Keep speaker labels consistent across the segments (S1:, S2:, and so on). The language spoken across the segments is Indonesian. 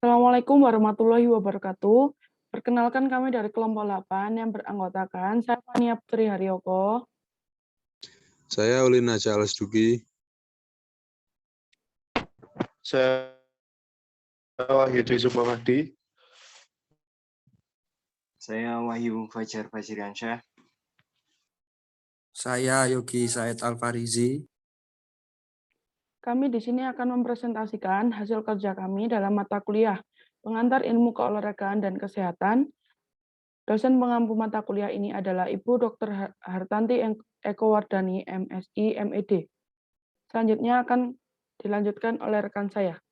S1: Assalamualaikum warahmatullahi wabarakatuh. Perkenalkan kami dari kelompok 8 yang beranggotakan saya Fania Putri Haryoko.
S2: Saya Ulina Charles Dugi.
S3: Saya Wahyudi Sukamadi.
S4: Saya Wahyu Fajar Fajriansyah.
S5: Saya Yogi Said Alfarizi.
S1: Kami di sini akan mempresentasikan hasil kerja kami dalam mata kuliah Pengantar Ilmu Keolahragaan dan Kesehatan. Dosen pengampu mata kuliah ini adalah Ibu Dr. Hartanti Eko Wardani, MSI, MED. Selanjutnya akan dilanjutkan oleh rekan saya.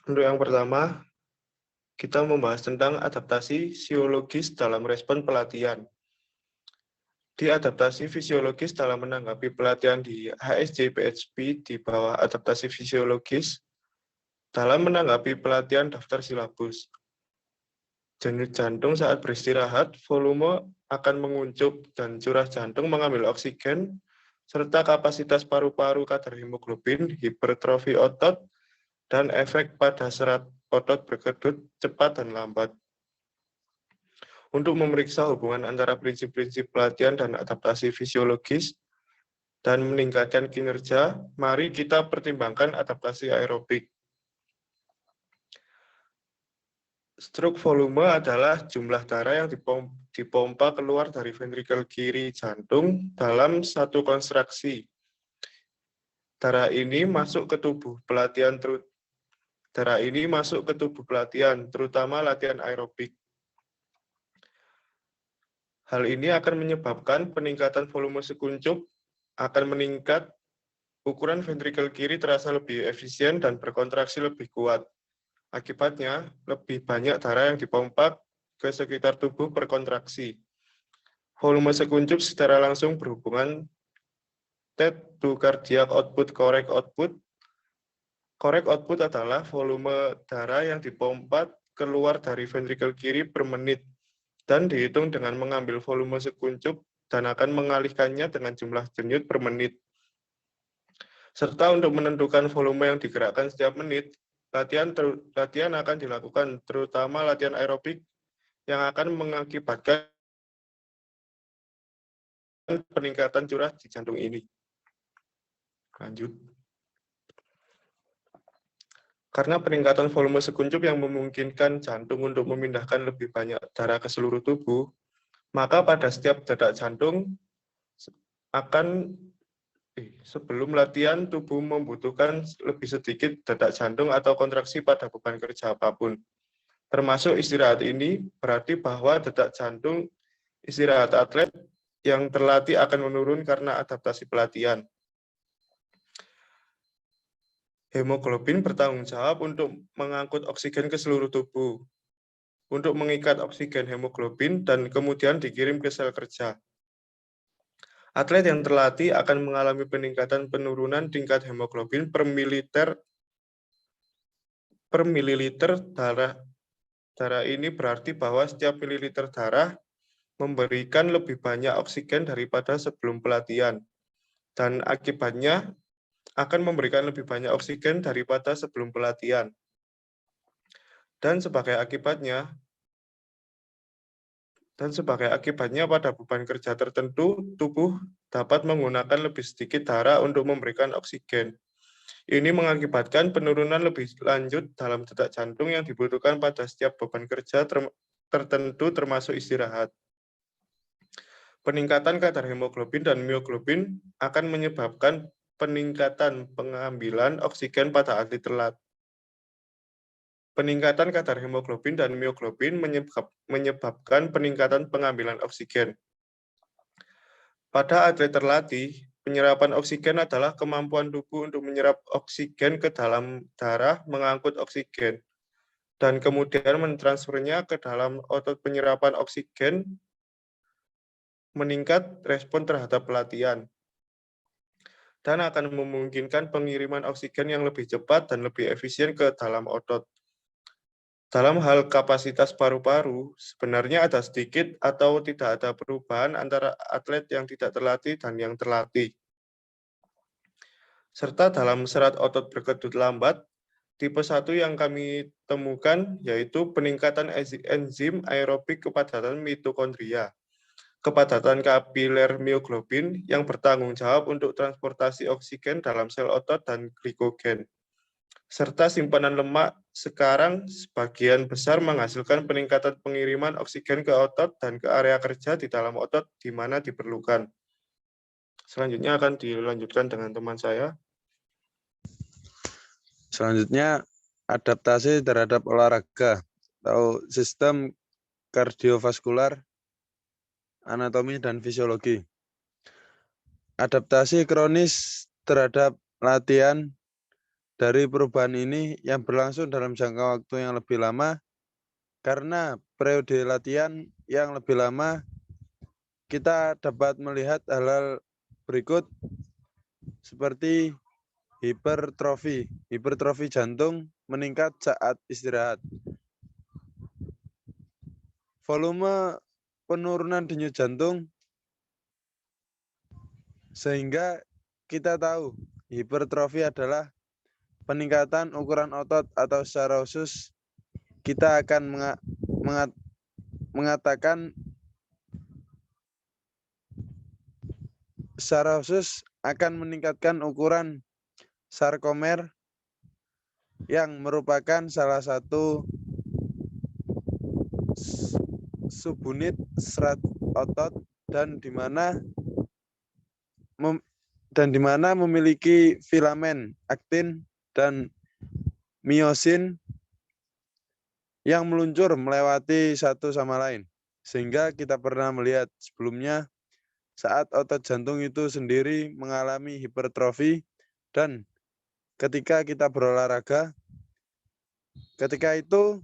S3: Untuk yang pertama, kita membahas tentang adaptasi fisiologis dalam respon pelatihan. Di adaptasi fisiologis dalam menanggapi pelatihan di HSJ PHP di bawah adaptasi fisiologis dalam menanggapi pelatihan daftar silabus. Denyut jantung saat beristirahat, volume akan menguncup dan curah jantung mengambil oksigen, serta kapasitas paru-paru, kadar hemoglobin, hipertrofi otot, dan efek pada serat otot berkedut cepat dan lambat. Untuk memeriksa hubungan antara prinsip-prinsip pelatihan dan adaptasi fisiologis dan meningkatkan kinerja, mari kita pertimbangkan adaptasi aerobik. Stroke volume adalah jumlah darah yang dipompa keluar dari ventrikel kiri jantung dalam satu kontraksi. Darah ini masuk ke tubuh pelatihan, terutama latihan aerobik. Hal ini akan menyebabkan peningkatan volume sekuncup, akan meningkat, ukuran ventrikel kiri terasa lebih efisien dan berkontraksi lebih kuat. Akibatnya, lebih banyak darah yang dipompa ke sekitar tubuh per kontraksi. Volume sekuncup secara langsung berhubungan TET to cardiac output correct output. Correct output adalah volume darah yang dipompa keluar dari ventrikel kiri per menit dan dihitung dengan mengambil volume sekuncup dan akan mengalihkannya dengan jumlah denyut per menit. Serta untuk menentukan volume yang digerakkan setiap menit, latihan akan dilakukan, terutama latihan aerobik yang akan mengakibatkan peningkatan curah di jantung ini. Lanjut. Karena peningkatan volume sekuncup yang memungkinkan jantung untuk memindahkan lebih banyak darah ke seluruh tubuh, maka pada setiap detak jantung sebelum latihan, tubuh membutuhkan lebih sedikit detak jantung atau kontraksi pada beban kerja apapun. Termasuk istirahat ini berarti bahwa detak jantung istirahat atlet yang terlatih akan menurun karena adaptasi pelatihan. Hemoglobin bertanggung jawab untuk mengangkut oksigen ke seluruh tubuh, untuk mengikat oksigen hemoglobin dan kemudian dikirim ke sel kerja. Atlet yang terlatih akan mengalami peningkatan penurunan tingkat hemoglobin per mililiter darah. Darah ini berarti bahwa setiap mililiter darah memberikan lebih banyak oksigen daripada sebelum pelatihan, dan akibatnya akan memberikan lebih banyak oksigen daripada sebelum pelatihan. Dan sebagai akibatnya pada beban kerja tertentu, tubuh dapat menggunakan lebih sedikit darah untuk memberikan oksigen. Ini mengakibatkan penurunan lebih lanjut dalam detak jantung yang dibutuhkan pada setiap beban kerja tertentu termasuk istirahat. Peningkatan kadar hemoglobin dan mioglobin akan menyebabkan peningkatan pengambilan oksigen pada atlet terlatih. Peningkatan kadar hemoglobin dan mioglobin menyebabkan peningkatan pengambilan oksigen. Pada atlet terlatih, penyerapan oksigen adalah kemampuan tubuh untuk menyerap oksigen ke dalam darah, mengangkut oksigen, dan kemudian mentransfernya ke dalam otot. Penyerapan oksigen meningkat respon terhadap pelatihan, dan akan memungkinkan pengiriman oksigen yang lebih cepat dan lebih efisien ke dalam otot. Dalam hal kapasitas paru-paru, sebenarnya ada sedikit atau tidak ada perubahan antara atlet yang tidak terlatih dan yang terlatih. Serta dalam serat otot berkedut lambat, tipe 1 yang kami temukan yaitu peningkatan enzim aerobik kepadatan mitokondria, kepadatan kapiler mioglobin yang bertanggung jawab untuk transportasi oksigen dalam sel otot dan glikogen, serta simpanan lemak sekarang sebagian besar menghasilkan peningkatan pengiriman oksigen ke otot dan ke area kerja di dalam otot di mana diperlukan. Selanjutnya akan dilanjutkan dengan teman saya.
S2: Selanjutnya, adaptasi terhadap olahraga atau sistem kardiovaskular, anatomi, dan fisiologi. Adaptasi kronis terhadap latihan dari perubahan ini yang berlangsung dalam jangka waktu yang lebih lama karena periode latihan yang lebih lama kita dapat melihat hal-hal berikut seperti hipertrofi. Hipertrofi jantung meningkat saat istirahat. Volume penurunan denyut jantung sehingga kita tahu hipertrofi adalah peningkatan ukuran otot atau secara khusus kita akan mengatakan secara khusus akan meningkatkan ukuran sarkomer yang merupakan salah satu subunit serat otot dan di mana memiliki filamen aktin dan miosin yang meluncur melewati satu sama lain. Sehingga kita pernah melihat sebelumnya saat otot jantung itu sendiri mengalami hipertrofi dan ketika kita berolahraga, ketika itu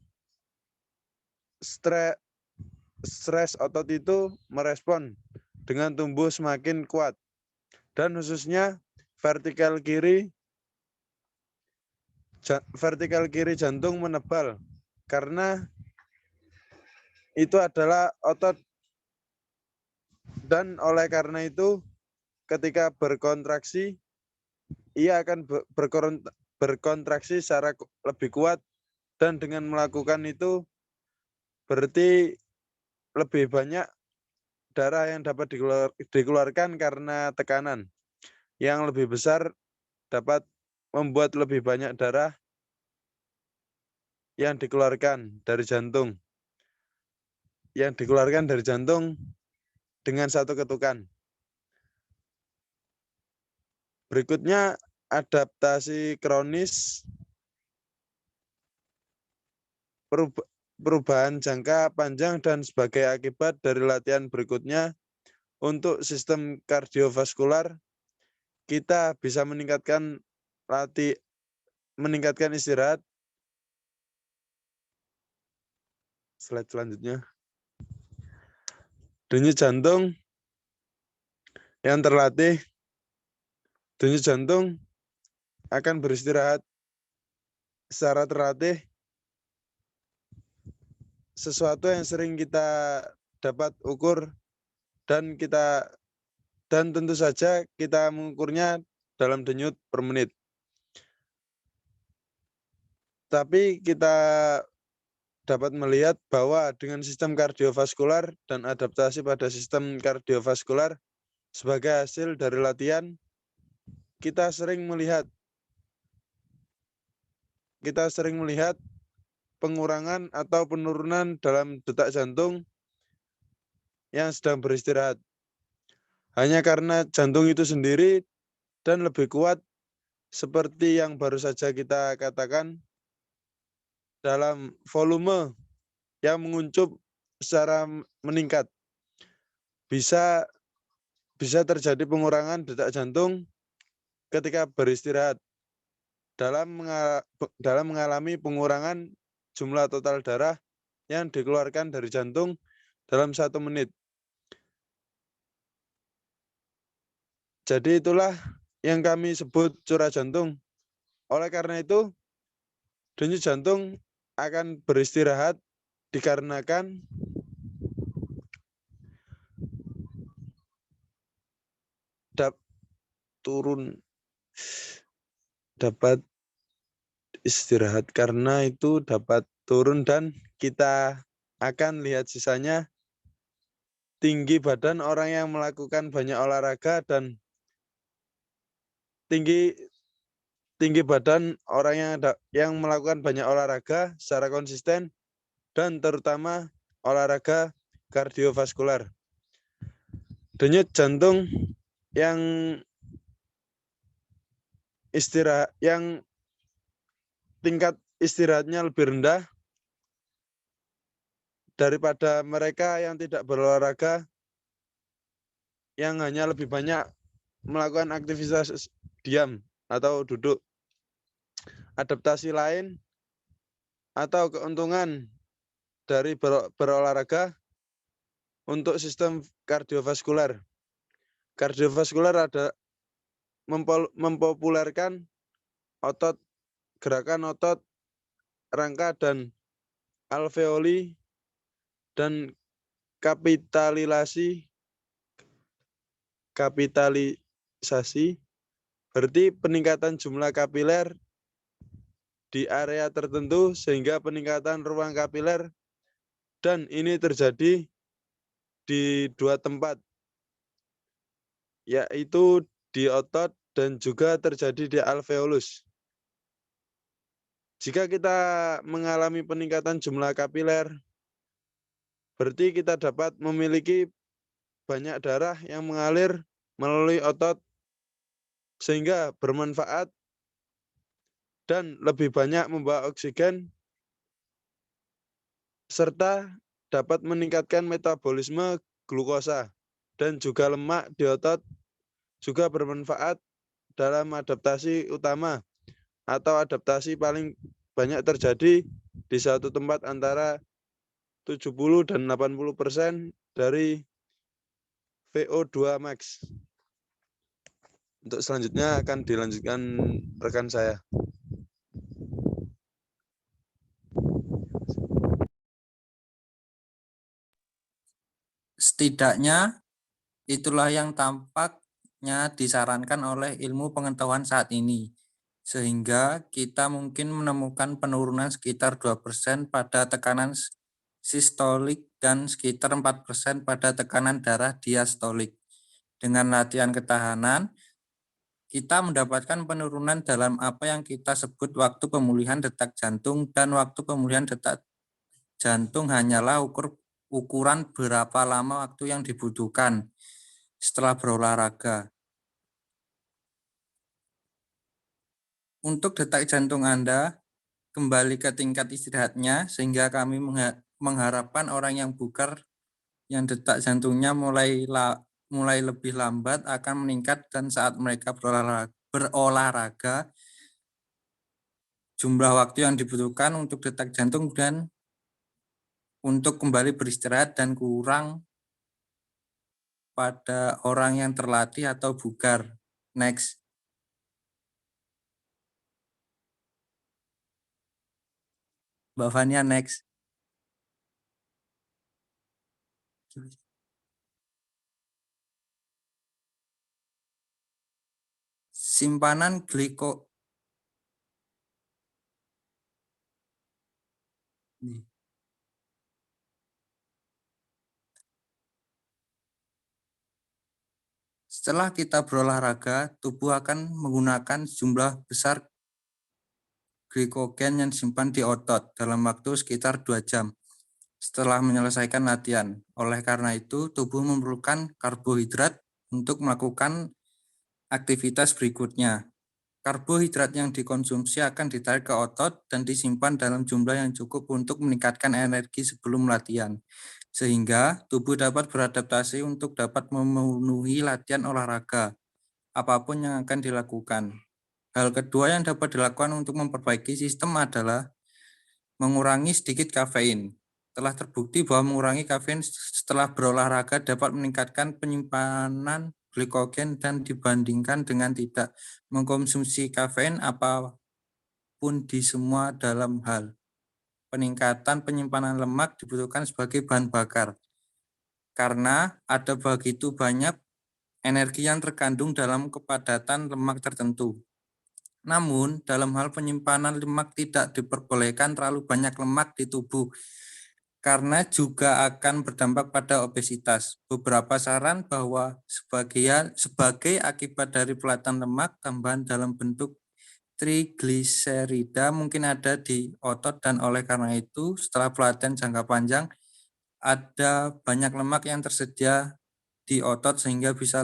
S2: stres otot itu merespon dengan tumbuh semakin kuat. Dan khususnya vertikal kiri jantung menebal karena itu adalah otot dan oleh karena itu ketika berkontraksi ia akan berkontraksi secara lebih kuat dan dengan melakukan itu berarti lebih banyak darah yang dapat dikeluarkan karena tekanan yang lebih besar dapat membuat lebih banyak darah yang dikeluarkan dari jantung. Yang dikeluarkan dari jantung dengan satu ketukan. Berikutnya adaptasi kronis perubahan jangka panjang dan sebagai akibat dari latihan berikutnya untuk sistem kardiovaskular kita bisa meningkatkan istirahat. Slide selanjutnya. Denyut jantung yang terlatih, denyut jantung akan beristirahat secara terlatih. Sesuatu yang sering kita dapat ukur dan tentu saja kita mengukurnya dalam denyut per menit. Tapi kita dapat melihat bahwa dengan sistem kardiovaskular dan adaptasi pada sistem kardiovaskular sebagai hasil dari latihan, kita sering melihat pengurangan atau penurunan dalam detak jantung yang sedang beristirahat. Hanya karena jantung itu sendiri dan lebih kuat seperti yang baru saja kita katakan dalam volume yang menguncup secara meningkat. Bisa terjadi pengurangan detak jantung ketika beristirahat dalam mengalami pengurangan jumlah total darah yang dikeluarkan dari jantung dalam 1 menit. Jadi itulah yang kami sebut curah jantung. Oleh karena itu, denyut jantung akan beristirahat dikarenakan dapat istirahat karena itu dapat turun dan kita akan lihat sisanya tinggi badan orang yang melakukan banyak olahraga dan tinggi badan orang yang melakukan banyak olahraga secara konsisten dan terutama olahraga kardiovaskular. Denyut jantung yang tingkat istirahatnya lebih rendah daripada mereka yang tidak berolahraga yang hanya lebih banyak melakukan aktivitas diam atau duduk. Adaptasi lain atau keuntungan dari berolahraga untuk sistem kardiovaskular. Kardiovaskular mempopulerkan gerakan otot, rangka dan alveoli dan kapitalisasi berarti peningkatan jumlah kapiler di area tertentu sehingga peningkatan ruang kapiler, dan ini terjadi di dua tempat, yaitu di otot dan juga terjadi di alveolus. Jika kita mengalami peningkatan jumlah kapiler, berarti kita dapat memiliki banyak darah yang mengalir melalui otot sehingga bermanfaat dan lebih banyak membawa oksigen serta dapat meningkatkan metabolisme glukosa dan juga lemak di otot, juga bermanfaat dalam adaptasi utama atau adaptasi paling banyak terjadi di satu tempat antara 70 dan 80% dari VO2 max. Untuk selanjutnya akan dilanjutkan rekan saya.
S5: Setidaknya itulah yang tampaknya disarankan oleh ilmu pengetahuan saat ini, sehingga kita mungkin menemukan penurunan sekitar 2% pada tekanan sistolik dan sekitar 4% pada tekanan darah diastolik. Dengan latihan ketahanan, kita mendapatkan penurunan dalam apa yang kita sebut waktu pemulihan detak jantung, dan waktu pemulihan detak jantung hanyalah ukuran berapa lama waktu yang dibutuhkan setelah berolahraga. Untuk detak jantung Anda kembali ke tingkat istirahatnya, sehingga kami mengharapkan orang yang bugar yang detak jantungnya mulai lebih lambat akan meningkat, dan saat mereka berolahraga jumlah waktu yang dibutuhkan untuk detak jantung dan untuk kembali beristirahat dan kurang pada orang yang terlatih atau bugar. Next. Mbak Fania, next. Simpanan Setelah kita berolahraga, tubuh akan menggunakan jumlah besar glikogen yang disimpan di otot dalam waktu sekitar 2 jam setelah menyelesaikan latihan. Oleh karena itu, tubuh memerlukan karbohidrat untuk melakukan aktivitas berikutnya. Karbohidrat yang dikonsumsi akan ditarik ke otot dan disimpan dalam jumlah yang cukup untuk meningkatkan energi sebelum latihan, sehingga tubuh dapat beradaptasi untuk dapat memenuhi latihan olahraga apapun yang akan dilakukan. Hal kedua yang dapat dilakukan untuk memperbaiki sistem adalah mengurangi sedikit kafein. Telah terbukti bahwa mengurangi kafein setelah berolahraga dapat meningkatkan penyimpanan glikogen dan dibandingkan dengan tidak mengkonsumsi kafein apapun di semua dalam hal. peningkatan penyimpanan lemak dibutuhkan sebagai bahan bakar karena ada begitu banyak energi yang terkandung dalam kepadatan lemak tertentu. Namun, dalam hal penyimpanan lemak tidak diperbolehkan terlalu banyak lemak di tubuh karena juga akan berdampak pada obesitas. Beberapa saran bahwa sebagai akibat dari pelatan lemak, tambahan dalam bentuk trigliserida mungkin ada di otot dan oleh karena itu setelah pelatihan jangka panjang ada banyak lemak yang tersedia di otot sehingga bisa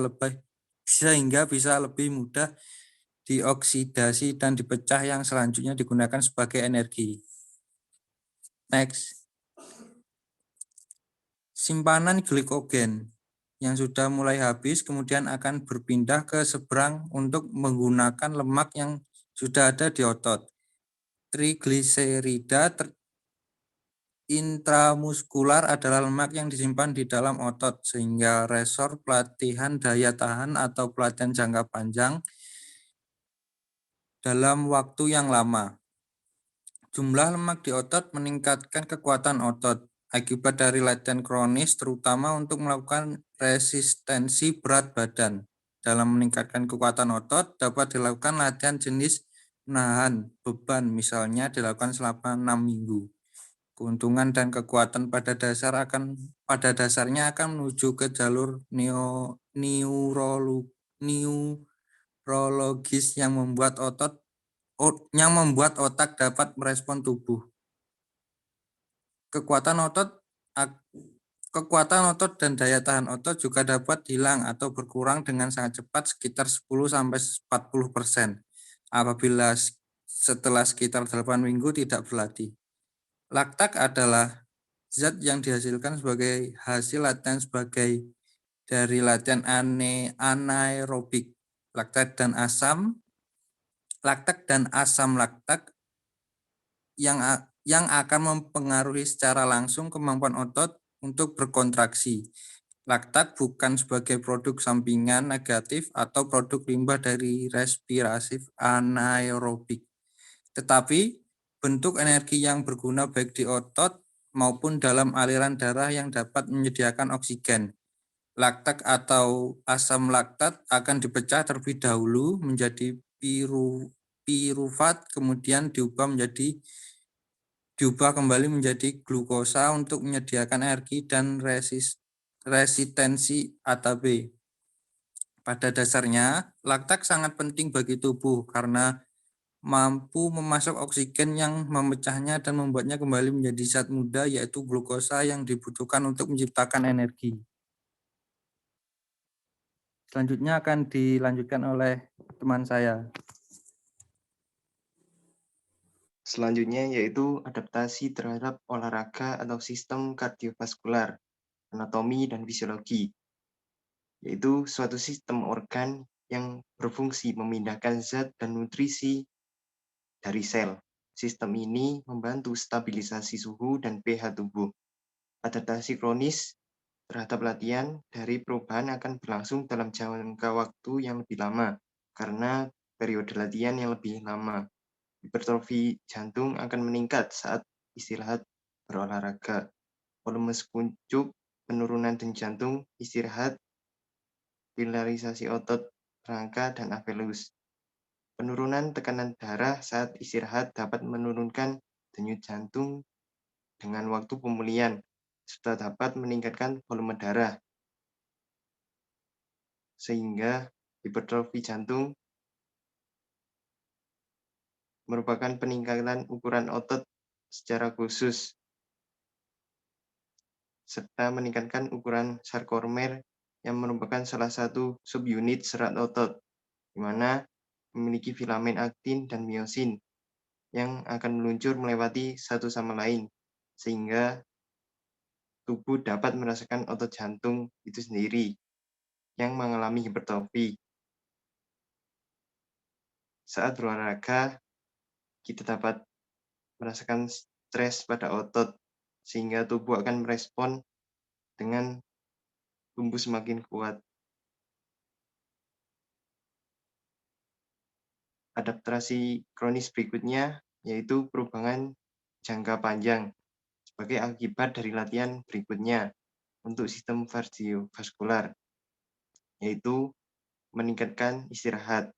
S5: lebih mudah dioksidasi dan dipecah yang selanjutnya digunakan sebagai energi. Next. Simpanan glikogen yang sudah mulai habis kemudian akan berpindah ke seberang untuk menggunakan lemak yang sudah ada di otot. Trigliserida intramuskular adalah lemak yang disimpan di dalam otot sehingga resor pelatihan daya tahan atau pelatihan jangka panjang dalam waktu yang lama. Jumlah lemak di otot meningkatkan kekuatan otot akibat dari latihan kronis terutama untuk melakukan resistensi berat badan. Dalam meningkatkan kekuatan otot dapat dilakukan latihan jenis menahan beban misalnya dilakukan selama 6 minggu. Keuntungan dan kekuatan pada dasarnya akan menuju ke jalur neurologis yang membuat otak dapat merespon tubuh. Kekuatan otot dan daya tahan otot juga dapat hilang atau berkurang dengan sangat cepat sekitar 10-40% apabila setelah sekitar 8 minggu tidak berlatih. Laktat adalah zat yang dihasilkan sebagai hasil latihan dari latihan anaerobik. Laktat dan asam laktat yang akan mempengaruhi secara langsung kemampuan otot untuk berkontraksi. Laktat bukan sebagai produk sampingan negatif atau produk limbah dari respirasi anaerobik, tetapi bentuk energi yang berguna baik di otot maupun dalam aliran darah yang dapat menyediakan oksigen. Laktat atau asam laktat akan dipecah terlebih dahulu menjadi pirufat, kemudian diubah kembali menjadi glukosa untuk menyediakan energi dan resistensi ATP. Pada dasarnya, laktat sangat penting bagi tubuh karena mampu memasok oksigen yang memecahnya dan membuatnya kembali menjadi zat muda yaitu glukosa yang dibutuhkan untuk menciptakan energi. Selanjutnya akan dilanjutkan oleh teman saya.
S4: Selanjutnya yaitu adaptasi terhadap olahraga atau sistem kardiovaskular, anatomi dan fisiologi, yaitu suatu sistem organ yang berfungsi memindahkan zat dan nutrisi dari sel. Sistem ini membantu stabilisasi suhu dan pH tubuh. Adaptasi kronis terhadap latihan dari perubahan akan berlangsung dalam jangka waktu yang lebih lama karena periode latihan yang lebih lama. Hipertrofi jantung akan meningkat saat istirahat berolahraga. Volume kuncup, penurunan denyut jantung, istirahat, pilarisasi otot rangka dan avelus. Penurunan tekanan darah saat istirahat dapat menurunkan denyut jantung dengan waktu pemulihan, serta dapat meningkatkan volume darah, sehingga hipertrofi jantung merupakan peningkatan ukuran otot secara khusus, serta meningkatkan ukuran sarkomer yang merupakan salah satu subunit serat otot, di mana memiliki filamen aktin dan miosin yang akan meluncur melewati satu sama lain, sehingga tubuh dapat merasakan otot jantung itu sendiri yang mengalami hipertrofi. Saat berolahraga, kita dapat merasakan stres pada otot, sehingga tubuh akan merespon dengan tumbuh semakin kuat. Adaptasi kronis berikutnya yaitu perubahan jangka panjang sebagai akibat dari latihan berikutnya untuk sistem kardiovaskular, yaitu meningkatkan istirahat.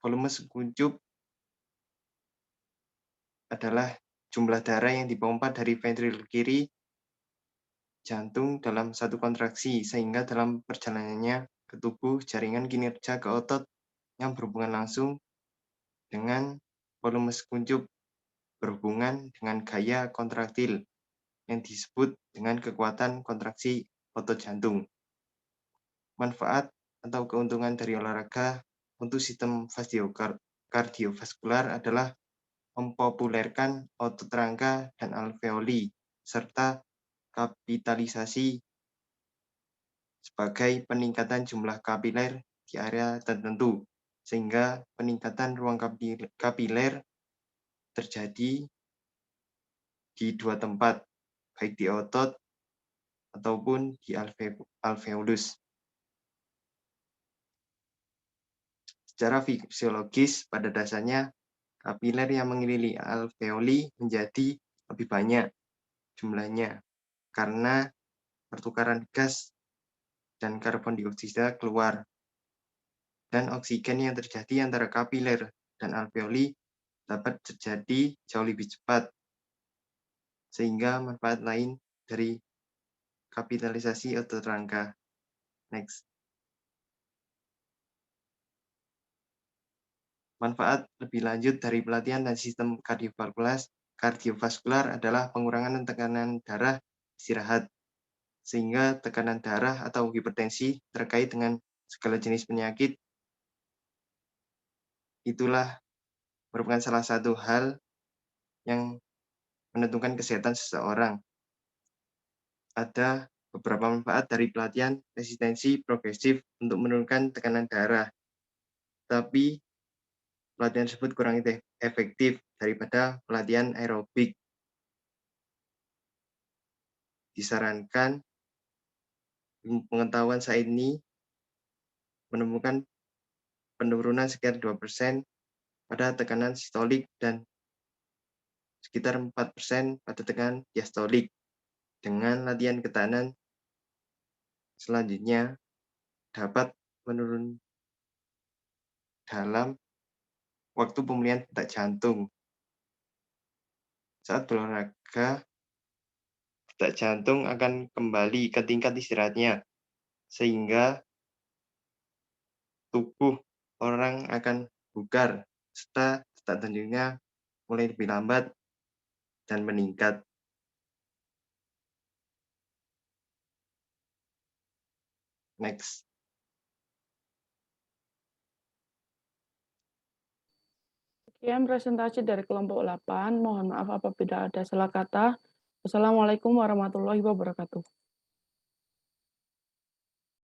S4: Volume sekuncup adalah jumlah darah yang dipompa dari ventrikel kiri jantung dalam satu kontraksi, sehingga dalam perjalanannya ke tubuh, jaringan kinerja ke otot yang berhubungan langsung dengan volume sekuncup berhubungan dengan gaya kontraktil yang disebut dengan kekuatan kontraksi otot jantung. Manfaat atau keuntungan dari olahraga untuk sistem kardiovaskular adalah mempopulerkan otot rangka dan alveoli, serta kapitalisasi sebagai peningkatan jumlah kapiler di area tertentu, sehingga peningkatan ruang kapiler terjadi di dua tempat, baik di otot ataupun di alveolus. Secara fisiologis, pada dasarnya kapiler yang mengelilingi alveoli menjadi lebih banyak jumlahnya karena pertukaran gas dan karbon dioksida keluar, dan oksigen yang terjadi antara kapiler dan alveoli dapat terjadi jauh lebih cepat, sehingga manfaat lain dari kapitalisasi otot rangka. Next. Manfaat lebih lanjut dari pelatihan dan sistem kardiovaskular adalah pengurangan tekanan darah istirahat, sehingga tekanan darah atau hipertensi terkait dengan segala jenis penyakit itulah merupakan salah satu hal yang menentukan kesehatan seseorang. Ada beberapa manfaat dari pelatihan resistensi progresif untuk menurunkan tekanan darah, tapi pelatihan tersebut kurang efektif daripada pelatihan aerobik. Disarankan pengetahuan saat ini menemukan penurunan sekitar 2% pada tekanan sistolik dan sekitar 4% pada tekanan diastolik. Dengan latihan ketahanan selanjutnya dapat menurun dalam waktu pemulihan detak jantung. Saat berolahraga, detak jantung akan kembali ke tingkat istirahatnya, sehingga tubuh orang akan bugar, serta detak jantungnya mulai lebih lambat dan meningkat. Next.
S1: Sekian presentasi dari kelompok 8. Mohon maaf apabila ada salah kata. Wassalamualaikum warahmatullahi wabarakatuh.